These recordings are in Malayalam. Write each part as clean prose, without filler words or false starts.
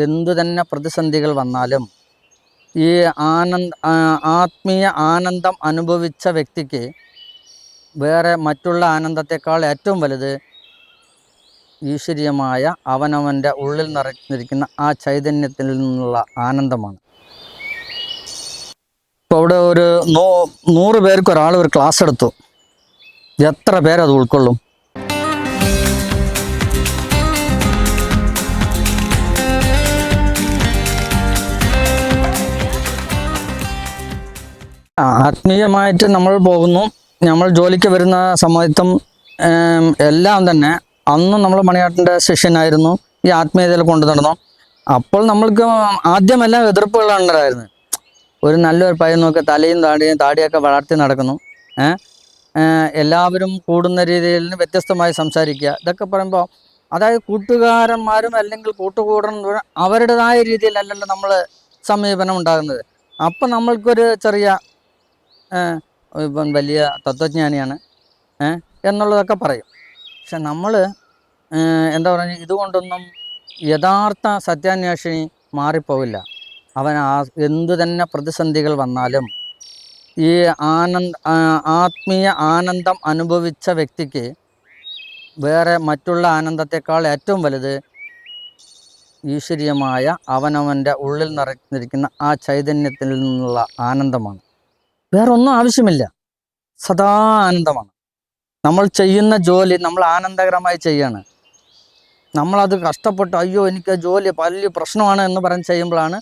എന്തു തന്നെ പ്രതിസന്ധികൾ വന്നാലും ഈ ആത്മീയ ആനന്ദം അനുഭവിച്ച വ്യക്തിക്ക് വേറെ മറ്റുള്ള ആനന്ദത്തെക്കാൾ ഏറ്റവും വലുത് ഈശ്വരീയമായ അവനവൻ്റെ ഉള്ളിൽ നിറഞ്ഞിരിക്കുന്ന ആ ചൈതന്യത്തിൽ നിന്നുള്ള ആനന്ദമാണ്. ഇപ്പോൾ അവിടെ ഒരു 100 പേർക്ക് ഒരാൾ ഒരു ക്ലാസ് എടുത്തു, എത്ര പേരത് ഉൾക്കൊള്ളും? ആത്മീയമായിട്ട് നമ്മൾ പോകുന്നു. നമ്മൾ ജോലിക്ക് വരുന്ന സമയത്തും എല്ലാം തന്നെ അന്നും നമ്മൾ മണിയാട്ടൻ്റെ ശിഷ്യനായിരുന്നു, ഈ ആത്മീയതയിൽ കൊണ്ടു നടന്നു. അപ്പോൾ നമ്മൾക്ക് ആദ്യമെല്ലാം എതിർപ്പുകളുണ്ടായിരുന്നു. ഒരു നല്ലൊരു പയ്യൻ നോക്കി തലയും താടിയൊക്കെ വളർത്തി നടക്കുന്നു, എല്ലാവരും കൂടുന്ന രീതിയിൽ വ്യത്യസ്തമായി സംസാരിക്കുക, ഇതൊക്കെ പറയുമ്പോൾ അതായത് കൂട്ടുകാരന്മാരും അല്ലെങ്കിൽ കൂട്ടുകൂടുന്ന അവരുടേതായ രീതിയിലല്ലല്ലോ നമ്മൾ സമീപനം ഉണ്ടാകുന്നത്. അപ്പം നമ്മൾക്കൊരു ചെറിയ ഇപ്പം വലിയ തത്വജ്ഞാനിയാണ് എന്നുള്ളതൊക്കെ പറയും. പക്ഷെ നമ്മൾ എന്താ പറയുക, ഇതുകൊണ്ടൊന്നും യഥാർത്ഥ സത്യാന്വേഷണി മാറിപ്പോവില്ല. അവൻ എന്തു തന്നെ പ്രതിസന്ധികൾ വന്നാലും ഈ ആത്മീയ ആനന്ദം അനുഭവിച്ച വ്യക്തിക്ക് വേറെ മറ്റുള്ള ആനന്ദത്തെക്കാൾ ഏറ്റവും വലുത് ഈശ്വരീയമായ അവനവൻ്റെ ഉള്ളിൽ നിറഞ്ഞിരിക്കുന്ന ആ ചൈതന്യത്തിൽ നിന്നുള്ള ആനന്ദമാണ്. വേറെ ഒന്നും ആവശ്യമില്ല, സദാ ആനന്ദമാണ്. നമ്മൾ ചെയ്യുന്ന ജോലി നമ്മൾ ആനന്ദകരമായി ചെയ്യാണ്. നമ്മളത് കഷ്ടപ്പെട്ട് അയ്യോ എനിക്ക് ജോലി വലിയ പ്രശ്നമാണ് എന്ന് പറഞ്ഞ് ചെയ്യുമ്പോഴാണ്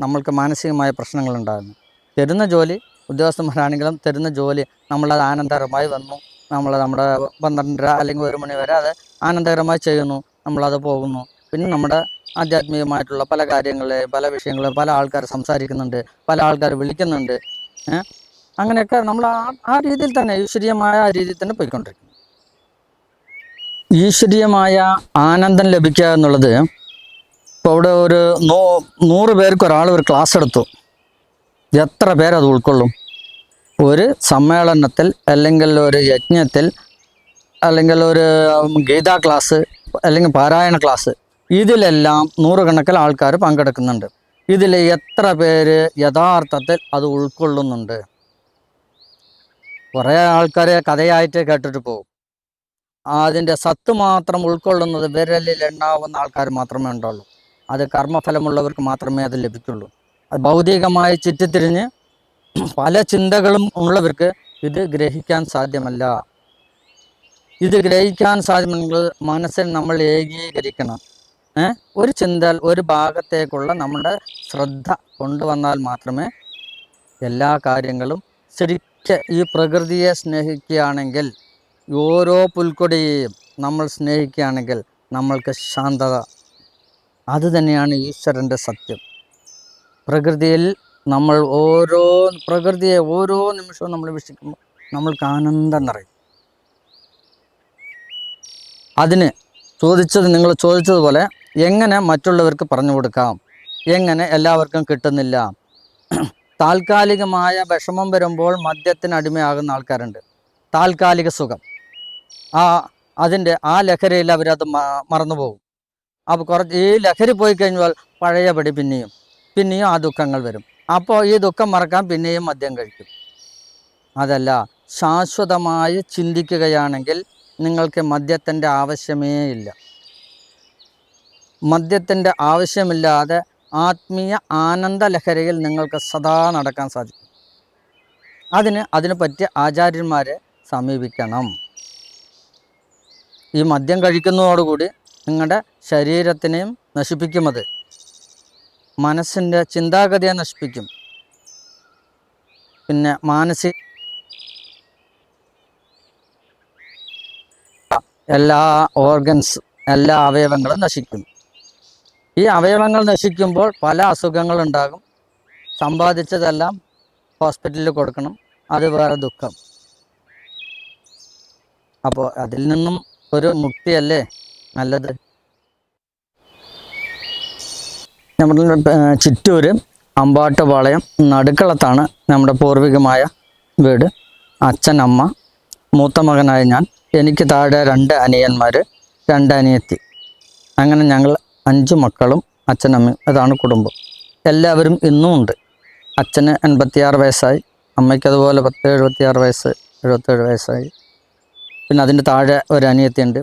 നമ്മൾക്ക് മാനസികമായ പ്രശ്നങ്ങൾ ഉണ്ടാകുന്നത്. തരുന്ന ജോലി ഉദ്യോഗസ്ഥന്മാരാണെങ്കിലും തരുന്ന ജോലി നമ്മളത് ആനന്ദകരമായി വന്നു, നമ്മുടെ 12:30 അല്ലെങ്കിൽ 1 മണി വരെ അത് ആനന്ദകരമായി ചെയ്യുന്നു, നമ്മളത് പോകുന്നു. പിന്നെ നമ്മുടെ ആധ്യാത്മികമായിട്ടുള്ള പല കാര്യങ്ങളെ പല വിഷയങ്ങളും പല ആൾക്കാർ സംസാരിക്കുന്നുണ്ട്, പല ആൾക്കാർ വിളിക്കുന്നുണ്ട്. അങ്ങനെയൊക്കെ നമ്മൾ ആ രീതിയിൽ തന്നെ ഈശ്വരീയമായ ആ രീതിയിൽ തന്നെ പോയിക്കൊണ്ടിരിക്കും. ഈശ്വരീയമായ ആനന്ദം ലഭിക്കുക എന്നുള്ളത്, ഇപ്പോൾ അവിടെ ഒരു 100 പേർക്ക് ഒരാൾ ഒരു ക്ലാസ് എടുത്തു, എത്ര പേരത് ഉൾക്കൊള്ളും? ഒരു സമ്മേളനത്തിൽ അല്ലെങ്കിൽ ഒരു യജ്ഞത്തിൽ അല്ലെങ്കിൽ ഒരു ഗീതാ ക്ലാസ് അല്ലെങ്കിൽ പാരായണ ക്ലാസ്, ഇതിലെല്ലാം 100 കണക്കിന് ആൾക്കാർ പങ്കെടുക്കുന്നുണ്ട്. ഇതിൽ എത്ര പേര് യഥാർത്ഥത്തിൽ അത് ഉൾക്കൊള്ളുന്നുണ്ട്? കുറേ ആൾക്കാർ കഥയായിട്ട് കേട്ടിട്ട് പോകും. അതിൻ്റെ സത്ത് മാത്രം ഉൾക്കൊള്ളുന്നത് വിരലിൽ എണ്ണാവുന്ന ആൾക്കാർ മാത്രമേ ഉണ്ടാവുള്ളൂ. അത് കർമ്മഫലമുള്ളവർക്ക് മാത്രമേ അത് ലഭിക്കുള്ളൂ. അത് ഭൗതികമായി ചുറ്റിത്തിരിഞ്ഞ് പല ചിന്തകളും ഉള്ളവർക്ക് ഇത് ഗ്രഹിക്കാൻ സാധ്യമല്ല. ഇത് ഗ്രഹിക്കാൻ സാധ്യമെങ്കിൽ മനസ്സിൽ നമ്മൾ ഏകീകരിക്കണം. ഒരു ചിന്ത ഒരു ഭാഗത്തേക്കുള്ള നമ്മുടെ ശ്രദ്ധ കൊണ്ടുവന്നാൽ മാത്രമേ എല്ലാ കാര്യങ്ങളും ശരിക്കും ഈ പ്രകൃതിയെ സ്നേഹിക്കുകയാണെങ്കിൽ, ഓരോ പുൽക്കൊടിയെയും നമ്മൾ സ്നേഹിക്കുകയാണെങ്കിൽ നമ്മൾക്ക് ശാന്തത, അത് തന്നെയാണ് ഈശ്വരൻ്റെ സത്യം. പ്രകൃതിയിൽ നമ്മൾ പ്രകൃതിയെ ഓരോ നിമിഷവും നമ്മൾ വീക്ഷിക്കുമ്പോൾ നമ്മൾക്ക് ആനന്ദം നിറയും. അതിന് നിങ്ങൾ ചോദിച്ചതുപോലെ എങ്ങനെ മറ്റുള്ളവർക്ക് പറഞ്ഞു കൊടുക്കാം, എങ്ങനെ എല്ലാവർക്കും കിട്ടുന്നില്ല. താൽക്കാലികമായ വിഷമം വരുമ്പോൾ മദ്യത്തിന് അടിമയാകുന്ന ആൾക്കാരുണ്ട്. താൽക്കാലിക സുഖം, ആ ലഹരിയിൽ അവരത് മറന്നുപോകും. അപ്പോൾ ഈ ലഹരി പോയി കഴിഞ്ഞാൽ പഴയപടി പിന്നെയും ആ ദുഃഖങ്ങൾ വരും. അപ്പോൾ ഈ ദുഃഖം മറക്കാൻ പിന്നെയും മദ്യം കഴിക്കും. അതല്ല, ശാശ്വതമായി ചിന്തിക്കുകയാണെങ്കിൽ നിങ്ങൾക്ക് മദ്യത്തിൻ്റെ ആവശ്യമേ ഇല്ല. മദ്യത്തിൻ്റെ ആവശ്യമില്ലാതെ ആത്മീയ ആനന്ദ ലഹരിയിൽ നിങ്ങൾക്ക് സദാ നടക്കാൻ സാധിക്കും. അതിന് പറ്റിയ ആചാര്യന്മാരെ സമീപിക്കണം. ഈ മദ്യം കഴിക്കുന്നതോടുകൂടി നിങ്ങളുടെ ശരീരത്തിനെയും നശിപ്പിക്കുന്നത്, മനസ്സിൻ്റെ ചിന്താഗതിയെ നശിപ്പിക്കും. പിന്നെ എല്ലാ എല്ലാ അവയവങ്ങളും നശിക്കും. ഈ അവയവങ്ങൾ നശിക്കുമ്പോൾ പല അസുഖങ്ങളുണ്ടാകും. സമ്പാദിച്ചതെല്ലാം ഹോസ്പിറ്റലിൽ കൊടുക്കണം, അത് വേറെ ദുഃഖം. അപ്പോൾ അതിൽ നിന്നും ഒരു മുക്തിയല്ലേ നല്ലത്. നമ്മുടെ ചിറ്റൂർ അമ്പാട്ടുപാളയം നടുക്കളത്താണ് നമ്മുടെ പൂർവികമായ വീട്. അച്ഛൻ, അമ്മ, മൂത്ത മകനായ ഞാൻ, എനിക്ക് താഴെ 2 അനിയന്മാർ, 2 അനിയത്തി. അങ്ങനെ ഞങ്ങൾ 5 മക്കളും അച്ഛനമ്മയും, അതാണ് കുടുംബം. എല്ലാവരും ഇന്നും ഉണ്ട്. അച്ഛന് 86 വയസ്സായി, അമ്മയ്ക്ക് അതുപോലെ 76 വയസ്സ്, 77 വയസ്സായി. പിന്നെ അതിൻ്റെ താഴെ ഒരു അനിയത്തിയുണ്ട്.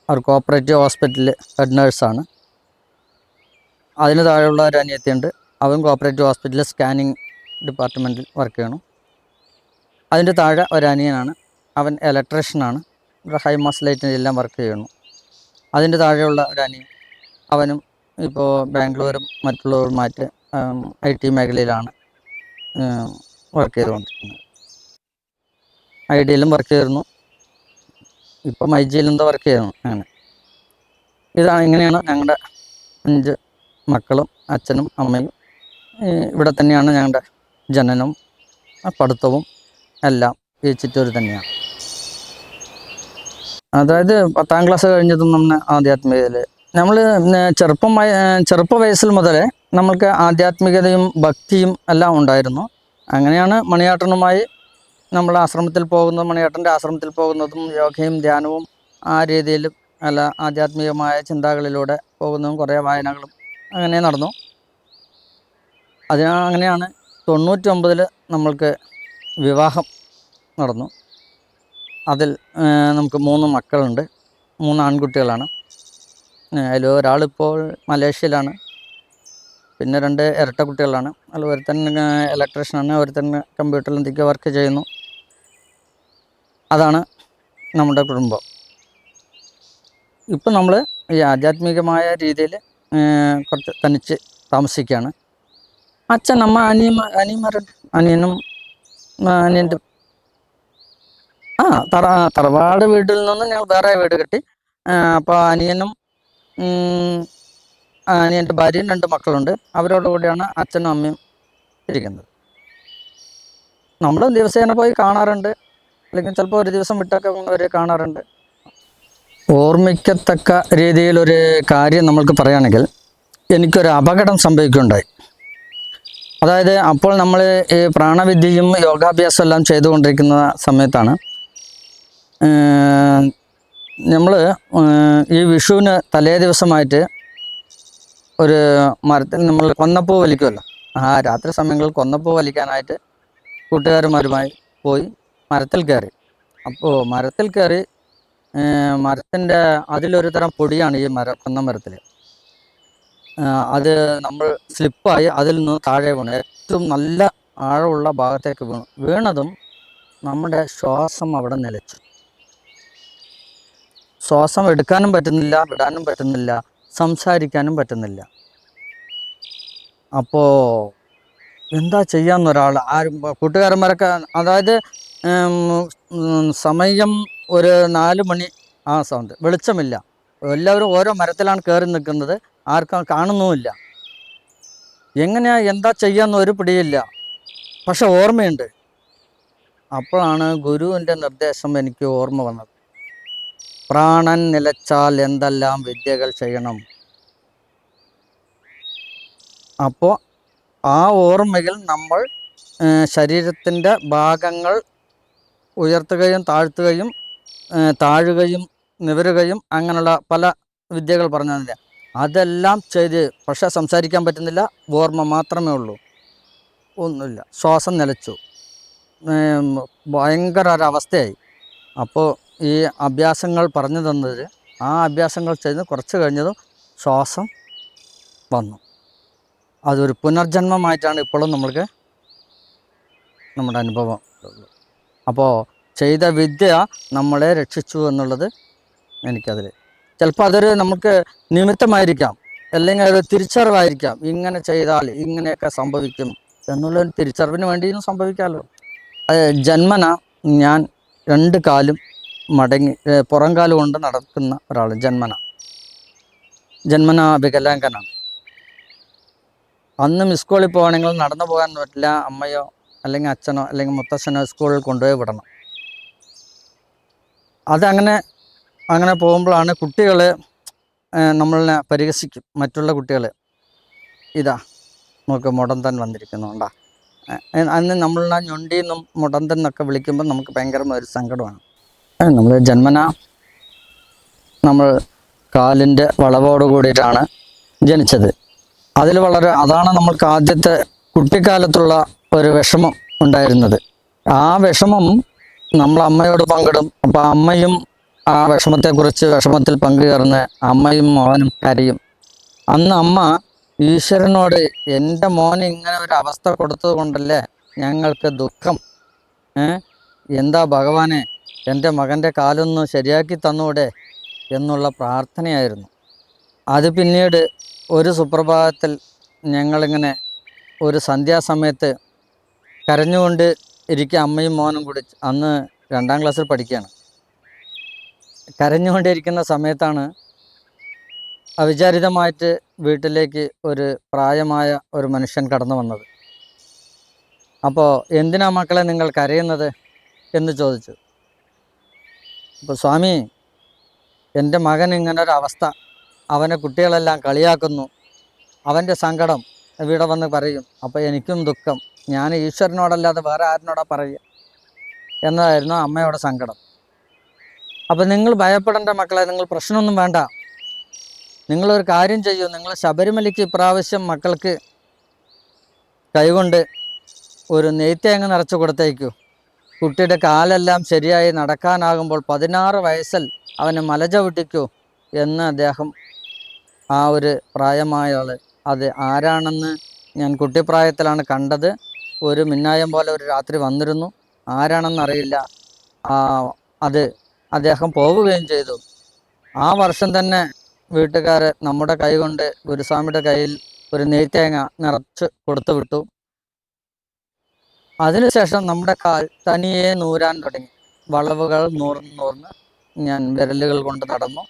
അവർ കോപ്പറേറ്റീവ് ഹോസ്പിറ്റലിൽ ഹെഡ് നേഴ്സാണ്. അതിന് താഴെയുള്ള ഒരു അനിയത്തിയുണ്ട്. അവൻ കോപ്പറേറ്റീവ് ഹോസ്പിറ്റലിൽ സ്കാനിങ് ഡിപ്പാർട്ട്മെൻറ്റിൽ വർക്ക് ചെയ്യണം. അതിൻ്റെ താഴെ ഒരു അനിയനാണ്, അവൻ ഇലക്ട്രീഷ്യനാണ്, ഇവിടെ ഹൈമാസ് ലൈറ്റിനെല്ലാം വർക്ക് ചെയ്യണം. അതിൻ്റെ താഴെയുള്ള ഒരു അനിയൻ, അവനും ഇപ്പോൾ ബാംഗ്ലൂരും മറ്റുള്ളവരുമായിട്ട് IT മേഖലയിലാണ് വർക്ക് ചെയ്തുകൊണ്ടിരിക്കുന്നത്. ഐഡിയയിലും വർക്ക് ചെയ്തിരുന്നു, ഇപ്പോൾ മൈജിയിൽ എന്തോ വർക്ക് ചെയ്യുന്നു. അങ്ങനെ ഇങ്ങനെയാണ് ഞങ്ങളുടെ 5 മക്കളും അച്ഛനും അമ്മയും. ഇവിടെ തന്നെയാണ് ഞങ്ങളുടെ ജനനവും പഠിത്തവും എല്ലാം ഈ ചിറ്റൂർ തന്നെയാണ്. അതായത് 10ാം ക്ലാസ് കഴിഞ്ഞതും നമ്മൾ ആധ്യാത്മികതയിൽ നമ്മൾ ചെറുപ്പ വയസ്സിൽ മുതലേ നമ്മൾക്ക് ആധ്യാത്മികതയും ഭക്തിയും എല്ലാം ഉണ്ടായിരുന്നു. അങ്ങനെയാണ് മണിയേട്ടനുമായി നമ്മൾ ആശ്രമത്തിൽ പോകുന്നതും, മണിയേട്ടൻ്റെ ആശ്രമത്തിൽ പോകുന്നതും, യോഗയും ധ്യാനവും ആ രീതിയിലും അല്ല ആധ്യാത്മികമായ ചിന്തകളിലൂടെ പോകുന്നതും കുറേ വായനകളും അങ്ങനെ നടന്നു. അങ്ങനെയാണ് 99-ൽ നമ്മൾക്ക് വിവാഹം നടന്നു. അതിൽ നമുക്ക് 3 മക്കളുണ്ട്, 3 ആൺകുട്ടികളാണ്. അതിൽ ഒരാളിപ്പോൾ മലേഷ്യയിലാണ്, പിന്നെ 2 ഇരട്ട കുട്ടികളാണ്. അതിൽ ഒരുത്തൻ ഇലക്ട്രീഷ്യനാണ്, ഒരുത്തൻ കമ്പ്യൂട്ടറിൽ എന്തൊക്കെ വർക്ക് ചെയ്യുന്നു. അതാണ് നമ്മുടെ കുടുംബം. ഇപ്പം നമ്മൾ ഈ ആധ്യാത്മികമായ രീതിയിൽ കുറച്ച് തനിച്ച് താമസിക്കുകയാണ്. അച്ഛൻ, അമ്മ, അനിയനും അനിയൻ്റെ തറവാട് വീട്ടിൽ നിന്ന് ഞങ്ങൾ വേറെ വീട് കെട്ടി. അപ്പോൾ അനിയനും അനിയൻ്റെ ഭാര്യയും 2 മക്കളുണ്ട്. അവരോട് കൂടിയാണ് അച്ഛനും അമ്മയും ഇരിക്കുന്നത്. നമ്മൾ ദിവസേന പോയി കാണാറുണ്ട്, അല്ലെങ്കിൽ ചിലപ്പോൾ ഒരു ദിവസം വിട്ടൊക്കെ അവരെ കാണാറുണ്ട്. ഓർമ്മിക്കത്തക്ക രീതിയിലൊരു കാര്യം നമ്മൾക്ക് പറയുകയാണെങ്കിൽ, എനിക്കൊരു അപകടം സംഭവിക്കുകയുണ്ടായി. അതായത് അപ്പോൾ നമ്മൾ ഈ പ്രാണവിദ്യയും യോഗാഭ്യാസം എല്ലാം ചെയ്തുകൊണ്ടിരിക്കുന്ന സമയത്താണ് നമ്മൾ ഈ വിഷുവിന് തലേ ദിവസമായിട്ട് ഒരു മരത്തിൽ നമ്മൾ കൊന്നപ്പൂ വലിക്കുമല്ലോ, രാത്രി സമയങ്ങളിൽ കൊന്നപ്പൂ വലിക്കാനായിട്ട് കൂട്ടുകാരന്മാരുമായി പോയി മരത്തിൽ കയറി. അപ്പോൾ മരത്തിൽ കയറി മരത്തിൻ്റെ അതിലൊരു തരം പൊടിയാണ് ഈ കൊന്ന മരത്തിൽ. അത് നമ്മൾ സ്ലിപ്പായി അതിൽ നിന്ന് താഴെ വീണു, ഏറ്റവും നല്ല ആഴമുള്ള ഭാഗത്തേക്ക് വീണതും നമ്മുടെ ശ്വാസം അവിടെ നിലച്ചു. ശ്വാസം എടുക്കാനും പറ്റുന്നില്ല, വിടാനും പറ്റുന്നില്ല, സംസാരിക്കാനും പറ്റുന്നില്ല. അപ്പോൾ എന്താ ചെയ്യാന്നൊരാൾ കൂട്ടുകാരന്മാരൊക്കെ, അതായത് സമയം ഒരു 4 മണി ആ സൗണ്ട്, വെളിച്ചമില്ല, എല്ലാവരും ഓരോ മരത്തിലാണ് കയറി നിൽക്കുന്നത്, ആർക്കും കാണുന്നുമില്ല. എന്താ ചെയ്യാന്ന് ഒരു പിടിയില്ല. പക്ഷെ ഓർമ്മയുണ്ട്. അപ്പോഴാണ് ഗുരുവിൻ്റെ നിർദ്ദേശം എനിക്ക് ഓർമ്മ വന്നത്. പ്രാണൻ നിലച്ചാൽ എന്തെല്ലാം വിദ്യകൾ ചെയ്യണം. അപ്പോൾ ആ ഓർമ്മയിൽ നമ്മൾ ശരീരത്തിൻ്റെ ഭാഗങ്ങൾ ഉയർത്തുകയും താഴ്ത്തുകയും താഴുകയും നിവരുകയും അങ്ങനെയുള്ള പല വിദ്യകൾ പറഞ്ഞതില്ല. അതെല്ലാം ചെയ്ത്, പക്ഷെ സംസാരിക്കാൻ പറ്റുന്നില്ല, ഓർമ്മ മാത്രമേ ഉള്ളൂ, ഒന്നുമില്ല. ശ്വാസം നിലച്ചു, ഭയങ്കര ഒരവസ്ഥയായി. അപ്പോൾ ഈ അഭ്യാസങ്ങൾ പറഞ്ഞു തന്നത്, ആ അഭ്യാസങ്ങൾ ചെയ്ത് കുറച്ച് കഴിഞ്ഞതും ശ്വാസം വന്നു. അതൊരു പുനർജന്മമായിട്ടാണ് ഇപ്പോഴും നമ്മൾക്ക് നമ്മുടെ അനുഭവം ഉള്ളത്. അപ്പോൾ ചെയ്ത വിദ്യ നമ്മളെ രക്ഷിച്ചു എന്നുള്ളത് എനിക്കതിൽ ചിലപ്പോൾ അതൊരു നമുക്ക് നിമിത്തമായിരിക്കാം, അല്ലെങ്കിൽ അതൊരു തിരിച്ചറിവായിരിക്കാം. ഇങ്ങനെ ചെയ്താൽ ഇങ്ങനെയൊക്കെ സംഭവിക്കും എന്നുള്ളൊരു തിരിച്ചറിവിന് വേണ്ടിയും സംഭവിക്കാമല്ലോ. ജന്മന ഞാൻ 2 കാലും മടങ്ങി പുറം കാല് കൊണ്ട് നടക്കുന്ന ഒരാൾ, ജന്മന വികലാംഗനാണ്. അന്ന് സ്കൂളിൽ പോകണമെങ്കിൽ നടന്നു പോകാൻ പറ്റില്ല, അമ്മയോ അല്ലെങ്കിൽ അച്ഛനോ അല്ലെങ്കിൽ മുത്തച്ഛനോ സ്കൂളിൽ കൊണ്ടുപോയി വിടണം. അങ്ങനെ പോകുമ്പോഴാണ് കുട്ടികൾ നമ്മളെ പരിഹസിക്കും. മറ്റുള്ള കുട്ടികൾ, ഇതാ നമുക്ക് മുടന്തൻ വന്നിരിക്കുന്നുണ്ടാ, അന്ന് നമ്മളെ ഞൊണ്ടിന്നും മുടന്തൻ എന്നൊക്കെ വിളിക്കുമ്പോൾ നമുക്ക് ഭയങ്കരമായ ഒരു സങ്കടമാണ്. നമ്മൾ ജന്മന നമ്മൾ കാലിൻ്റെ വളവോട് കൂടിയിട്ടാണ് ജനിച്ചത്. അതാണ് നമ്മൾക്ക് ആദ്യത്തെ കുട്ടിക്കാലത്തുള്ള ഒരു വിഷമം ഉണ്ടായിരുന്നത്. ആ വിഷമം നമ്മൾ അമ്മയോട് പങ്കിടും. അപ്പം അമ്മയും ആ വിഷമത്തിൽ പങ്കുചേർന്ന് അമ്മയും മോനും കരയും. അന്ന് അമ്മ ഈശ്വരനോട്, എൻ്റെ മോന് ഇങ്ങനെ ഒരു അവസ്ഥ കൊടുത്തത് കൊണ്ടല്ലേ ഞങ്ങൾക്ക് ദുഃഖം, എന്താ ഭഗവാനെ എൻ്റെ മകൻ്റെ കാലൊന്ന് ശരിയാക്കി തന്നൂടെ എന്നുള്ള പ്രാർത്ഥനയായിരുന്നു. അത് പിന്നീട് ഒരു സുപ്രഭാതത്തിൽ ഞങ്ങളിങ്ങനെ ഒരു സന്ധ്യാസമയത്ത് കരഞ്ഞുകൊണ്ട് ഇരിക്കുക, അമ്മയും മോനും കൂടി. അന്ന് 2ാം ക്ലാസ്സിൽ പഠിക്കുകയാണ്. കരഞ്ഞുകൊണ്ടിരിക്കുന്ന സമയത്താണ് അവിചാരിതമായിട്ട് വീട്ടിലേക്ക് ഒരു പ്രായമായ ഒരു മനുഷ്യൻ കടന്നു വന്നത്. അപ്പോൾ എന്തിനാ മക്കളെ നിങ്ങൾ കരയുന്നത് എന്ന് ചോദിച്ചു. അപ്പോൾ സ്വാമി, എൻ്റെ മകൻ ഇങ്ങനൊരവസ്ഥ, അവനെ കുട്ടികളെല്ലാം കളിയാക്കുന്നു, അവൻ്റെ സങ്കടം ഇവിടെ വന്ന് പറയും. അപ്പോൾ എനിക്കും ദുഃഖം, ഞാൻ ഈശ്വരനോടല്ലാതെ വേറെ ആരിനോടാ പറയുക എന്നതായിരുന്നു അമ്മയുടെ സങ്കടം. അപ്പം നിങ്ങൾ ഭയപ്പെടേണ്ട മക്കളെ, നിങ്ങൾ പ്രശ്നമൊന്നും വേണ്ട, നിങ്ങളൊരു കാര്യം ചെയ്യൂ, നിങ്ങൾ ശബരിമലയ്ക്ക് ഇപ്രാവശ്യം മക്കൾക്ക് കൈകൊണ്ട് ഒരു നെയ്ത്തേങ്ങ നിറച്ച് കൊടുത്തേക്കൂ. കുട്ടിയുടെ കാലെല്ലാം ശരിയായി നടക്കാനാകുമ്പോൾ 16 വയസ്സിൽ അവന് മല ചവിട്ടിക്കൂ എന്ന് അദ്ദേഹം, ആ ഒരു പ്രായമായ ആൾ, അത് ആരാണെന്ന് ഞാൻ കുട്ടിപ്രായത്തിലാണ് കണ്ടത്. ഒരു മിന്നായം പോലെ ഒരു രാത്രി വന്നിരുന്നു, ആരാണെന്നറിയില്ല. അത് അദ്ദേഹം പോവുകയും ചെയ്തു. ആ വർഷം തന്നെ വീട്ടുകാർ നമ്മുടെ കൈ കൊണ്ട് ഗുരുസ്വാമിയുടെ കയ്യിൽ ഒരു നെയ്ത്തേങ്ങ നിറച്ച് കൊടുത്തു വിട്ടു. അതിനുശേഷം നമ്മുടെ കാൽ തനിയെ നൂരാൻ തുടങ്ങി. വളവുകൾ നൂർന്ന് ഞാൻ വിരലുകൾ കൊണ്ട് നടന്നു.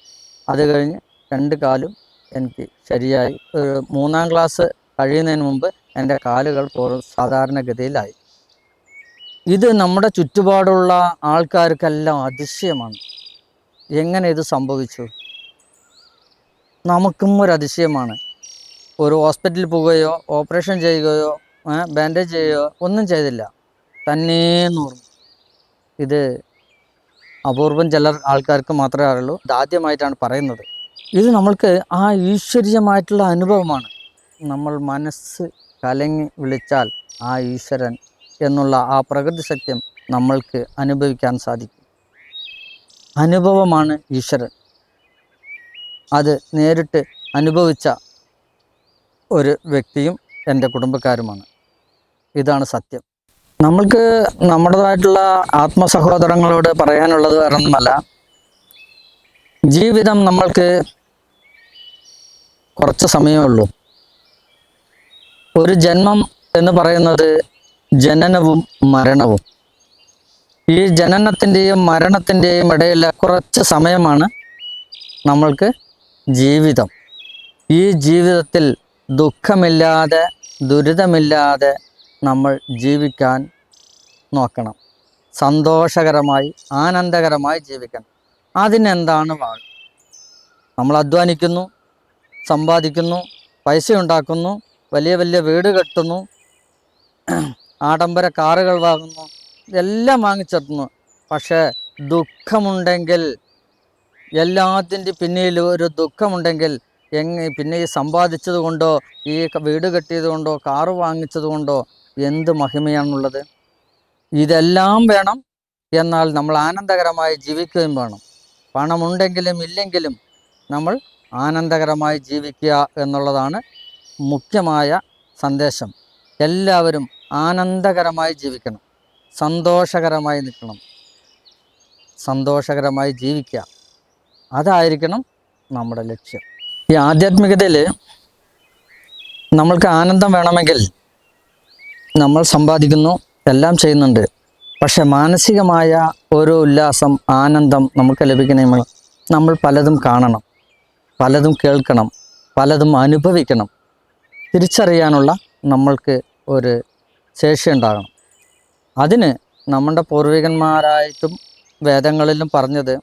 അത് കഴിഞ്ഞ് 2 കാലും എനിക്ക് ശരിയായി. ഒരു 3ാം ക്ലാസ് കഴിയുന്നതിന് മുമ്പ് എൻ്റെ കാലുകൾ സാധാരണഗതിയിലായി. ഇത് നമ്മുടെ ചുറ്റുപാടുള്ള ആൾക്കാർക്കെല്ലാം അതിശയമാണ്. എങ്ങനെ ഇത് സംഭവിച്ചു? നമുക്കും ഒരു അതിശയമാണ്. ഒരു ഹോസ്പിറ്റലിൽ പോവുകയോ ഓപ്പറേഷൻ ചെയ്യുകയോ ബാൻഡേജ് ചെയ്യുകയോ ഒന്നും ചെയ്തില്ല, തന്നെ നൂർന്നു. ഇത് അപൂർവം ചില ആൾക്കാർക്ക് മാത്രമേ അറിയുള്ളൂ. ഇതാദ്യമായിട്ടാണ് പറയുന്നത്. ഇത് നമ്മൾക്ക് ആ ഈശ്വരീയമായിട്ടുള്ള അനുഭവമാണ്. നമ്മൾ മനസ്സ് കലങ്ങി വിളിച്ചാൽ ആ ഈശ്വരൻ എന്നുള്ള ആ പ്രകൃതി സത്യം നമ്മൾക്ക് അനുഭവിക്കാൻ സാധിക്കും. അനുഭവമാണ് ഈശ്വരൻ. അത് നേരിട്ട് അനുഭവിച്ച ഒരു വ്യക്തിയും എൻ്റെ കുടുംബക്കാരുമാണ്. ഇതാണ് സത്യം. നമ്മൾക്ക് നമ്മുടേതായിട്ടുള്ള ആത്മസഹോദരങ്ങളോട് പറയാനുള്ളത് വേറൊന്നുമല്ല. ജീവിതം നമ്മൾക്ക് കുറച്ച് സമയമേ ഉള്ളൂ. ഒരു ജന്മം എന്ന് പറയുന്നത് ജനനവും മരണവും. ഈ ജനനത്തിൻ്റെയും മരണത്തിൻ്റെയും ഇടയിലെ കുറച്ച് സമയമാണ് നമ്മൾക്ക് ജീവിതം. ഈ ജീവിതത്തിൽ ദുഃഖമില്ലാതെ ദുരിതമില്ലാതെ നമ്മൾ ജീവിക്കാൻ നോക്കണം. സന്തോഷകരമായി ആനന്ദകരമായി ജീവിക്കണം. അതിനെന്താണ് വഴി? നമ്മൾ അധ്വാനിക്കുന്നു, സമ്പാദിക്കുന്നു, പൈസ ഉണ്ടാക്കുന്നു, വലിയ വലിയ വീട് കെട്ടുന്നു, ആഡംബര കാറുകൾ വാങ്ങുന്നു, ഇതെല്ലാം വാങ്ങിച്ചെത്തുന്നു. പക്ഷേ ദുഃഖമുണ്ടെങ്കിൽ, എല്ലാത്തിൻ്റെ പിന്നിൽ ഒരു ദുഃഖമുണ്ടെങ്കിൽ പിന്നെ ഈ സമ്പാദിച്ചത് കൊണ്ടോ ഈ വീട് കെട്ടിയത് കൊണ്ടോ കാറ് വാങ്ങിച്ചത് കൊണ്ടോ എന്ത് മഹിമയാണുള്ളത്? ഇതെല്ലാം വേണം, എന്നാൽ നമ്മൾ ആനന്ദകരമായി ജീവിക്കുകയും വേണം. പണമുണ്ടെങ്കിലും ഇല്ലെങ്കിലും നമ്മൾ ആനന്ദകരമായി ജീവിക്കുക എന്നുള്ളതാണ് മുഖ്യമായ സന്ദേശം. എല്ലാവരും ആനന്ദകരമായി ജീവിക്കണം, സന്തോഷകരമായി നിൽക്കണം, സന്തോഷകരമായി ജീവിക്കുക. അതായിരിക്കണം നമ്മുടെ ലക്ഷ്യം. ഈ ആധ്യാത്മികതയിൽ നമ്മൾക്ക് ആനന്ദം വേണമെങ്കിൽ നമ്മൾ സമ്പാദിക്കുന്നു, എല്ലാം ചെയ്യുന്നുണ്ട്. പക്ഷെ മാനസികമായ ഒരു ഉല്ലാസം, ആനന്ദം നമുക്ക് ലഭിക്കണമെങ്കിൽ നമ്മൾ പലതും കാണണം, പലതും കേൾക്കണം, പലതും അനുഭവിക്കണം. തിരിച്ചറിയാനുള്ള നമ്മൾക്ക് ഒരു ശേഷി ഉണ്ടാകണം. അതിന് നമ്മുടെ പൂർവികന്മാരായിട്ടും വേദങ്ങളിലും പറഞ്ഞത്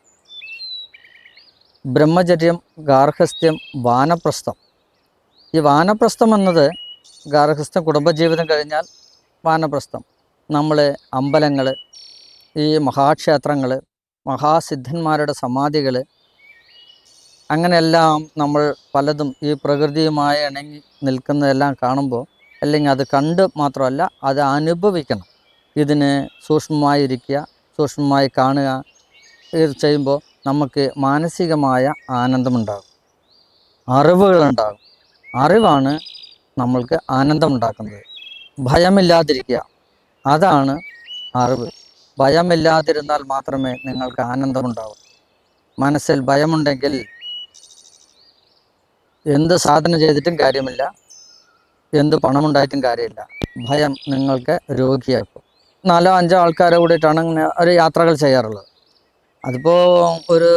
ബ്രഹ്മചര്യം, ഗാർഹസ്ഥ്യം, വാനപ്രസ്ഥം. ഈ വാനപ്രസ്ഥം എന്നത് ഗാർഹസ്ഥ്യം കുടുംബജീവിതം കഴിഞ്ഞാൽ വാനപ്രസ്ഥം. നമ്മൾ അമ്പലങ്ങൾ, ഈ മഹാക്ഷേത്രങ്ങൾ, മഹാസിദ്ധന്മാരുടെ സമാധികൾ, അങ്ങനെയെല്ലാം നമ്മൾ പലതും ഈ പ്രകൃതിയുമായി ഇണങ്ങി നിൽക്കുന്നതെല്ലാം കാണുമ്പോൾ, അല്ലെങ്കിൽ അത് കണ്ട് മാത്രമല്ല അത് അനുഭവിക്കണം. ഇതിന് സൂക്ഷ്മമായിരിക്കുക, സൂക്ഷ്മമായി കാണുക. ഇത് ചെയ്യുമ്പോൾ നമുക്ക് മാനസികമായ ആനന്ദമുണ്ടാകും, അറിവുകളുണ്ടാകും. അറിവാണ് നമ്മൾക്ക് ആനന്ദമുണ്ടാക്കുന്നത്. ഭയമില്ലാതിരിക്കുക, അതാണ് അറിവ്. ഭയമില്ലാതിരുന്നാൽ മാത്രമേ നിങ്ങൾക്ക് ആനന്ദമുണ്ടാവൂ. മനസ്സിൽ ഭയമുണ്ടെങ്കിൽ എന്ത് സാധന ചെയ്തിട്ടും കാര്യമില്ല, എന്ത് പണമുണ്ടായിട്ടും കാര്യമില്ല. ഭയം നിങ്ങൾക്ക് രോഗിയാക്കും. 4-5 ആൾക്കാരെ കൂടിയിട്ടാണ് ഇങ്ങനെ ഒരു യാത്രകൾ ചെയ്യാറുള്ളത്. അതിപ്പോൾ ഒരു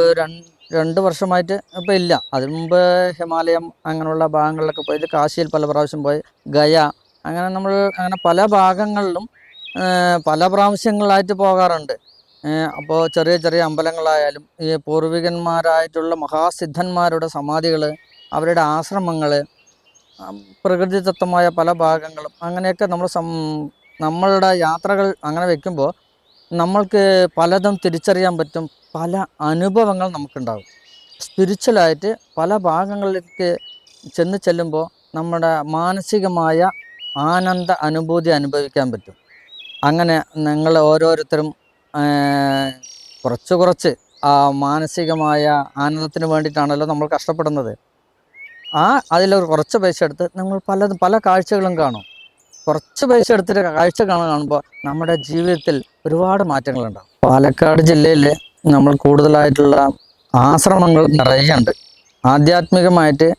2 വർഷമായിട്ട് ഇപ്പോൾ ഇല്ല. അതിനു മുമ്പ് ഹിമാലയം അങ്ങനെയുള്ള ഭാഗങ്ങളിലൊക്കെ പോയിട്ട്, കാശിയിൽ പല പ്രാവശ്യം പോയി, ഗയ, അങ്ങനെ നമ്മൾ അങ്ങനെ പല ഭാഗങ്ങളിലും പല പ്രാവശ്യങ്ങളായിട്ട് പോകാറുണ്ട്. അപ്പോൾ ചെറിയ ചെറിയ അമ്പലങ്ങളായാലും ഈ പൂർവികന്മാരായിട്ടുള്ള മഹാസിദ്ധന്മാരുടെ സമാധികൾ, അവരുടെ ആശ്രമങ്ങൾ, പ്രകൃതിദത്തമായ പല ഭാഗങ്ങളും, അങ്ങനെയൊക്കെ നമ്മളുടെ യാത്രകൾ അങ്ങനെ വെക്കുമ്പോൾ നമ്മൾക്ക് പലതും തിരിച്ചറിയാൻ പറ്റും. പല അനുഭവങ്ങൾ നമുക്കുണ്ടാകും. സ്പിരിച്വലായിട്ട് പല ഭാഗങ്ങളിലേക്ക് ചെല്ലുമ്പോൾ നമ്മുടെ മാനസികമായ ആനന്ദ അനുഭൂതി അനുഭവിക്കാൻ പറ്റും. അങ്ങനെ നിങ്ങൾ ഓരോരുത്തരും കുറച്ച് ആ മാനസികമായ ആനന്ദത്തിന് വേണ്ടിയിട്ടാണല്ലോ നമ്മൾ കഷ്ടപ്പെടുന്നത്. അതിലൊരു കുറച്ച് പൈസ എടുത്ത് നിങ്ങൾ പല കാഴ്ചകളും കാണും. കുറച്ച് പൈസ എടുത്തിട്ട് കാഴ്ച കാണുമ്പോൾ നമ്മുടെ ജീവിതത്തിൽ ഒരുപാട് മാറ്റങ്ങളുണ്ടാകും. പാലക്കാട് ജില്ലയിൽ നമ്മൾ കൂടുതലായിട്ടുള്ള ആശ്രമങ്ങൾ നിറയുണ്ട്. ആധ്യാത്മികമായിട്ട്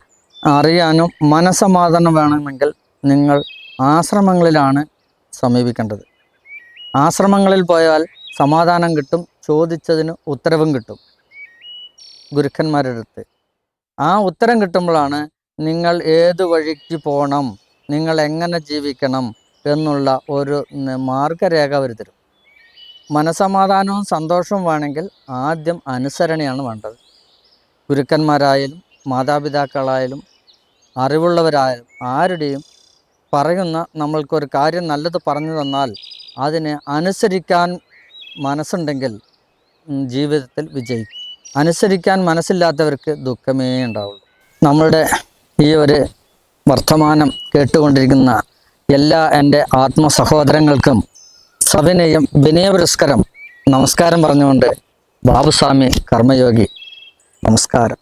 അറിയാനും മനസ്സമാധാനം വേണമെങ്കിൽ നിങ്ങൾ ആശ്രമങ്ങളിലാണ് സമീപിക്കേണ്ടത്. ആശ്രമങ്ങളിൽ പോയാൽ സമാധാനം കിട്ടും, ചോദിച്ചതിന് ഉത്തരവും കിട്ടും ഗുരുക്കന്മാരുടെ അടുത്ത്. ആ ഉത്തരം കിട്ടുമ്പോഴാണ് നിങ്ങൾ ഏത് വഴിക്ക് പോകണം, നിങ്ങൾ എങ്ങനെ ജീവിക്കണം എന്നുള്ള ഒരു മാർഗരേഖ അവർ തരും. മനസമാധാനവും സന്തോഷവും വേണമെങ്കിൽ ആദ്യം അനുസരണയാണ് വേണ്ടത്. ഗുരുക്കന്മാരായാലും മാതാപിതാക്കളായാലും അറിവുള്ളവരായാലും ആരുടെയും പറയുന്ന നമ്മൾക്കൊരു കാര്യം നല്ലത് പറഞ്ഞു തന്നാൽ അതിനെ അനുസരിക്കാൻ മനസ്സുണ്ടെങ്കിൽ ജീവിതത്തിൽ വിജയിക്കും. അനുസരിക്കാൻ മനസ്സില്ലാത്തവർക്ക് ദുഃഖമേ ഉണ്ടാവുള്ളൂ. നമ്മളുടെ ഈ ഒരു വർത്തമാനം കേട്ടുകൊണ്ടിരിക്കുന്ന എല്ലാ എൻ്റെ ആത്മസഹോദരങ്ങൾക്കും സവിനയം വിനയപുരസ്കാരം നമസ്കാരം പറഞ്ഞുകൊണ്ട് ബാബുസ്വാമി കർമ്മയോഗി. നമസ്കാരം.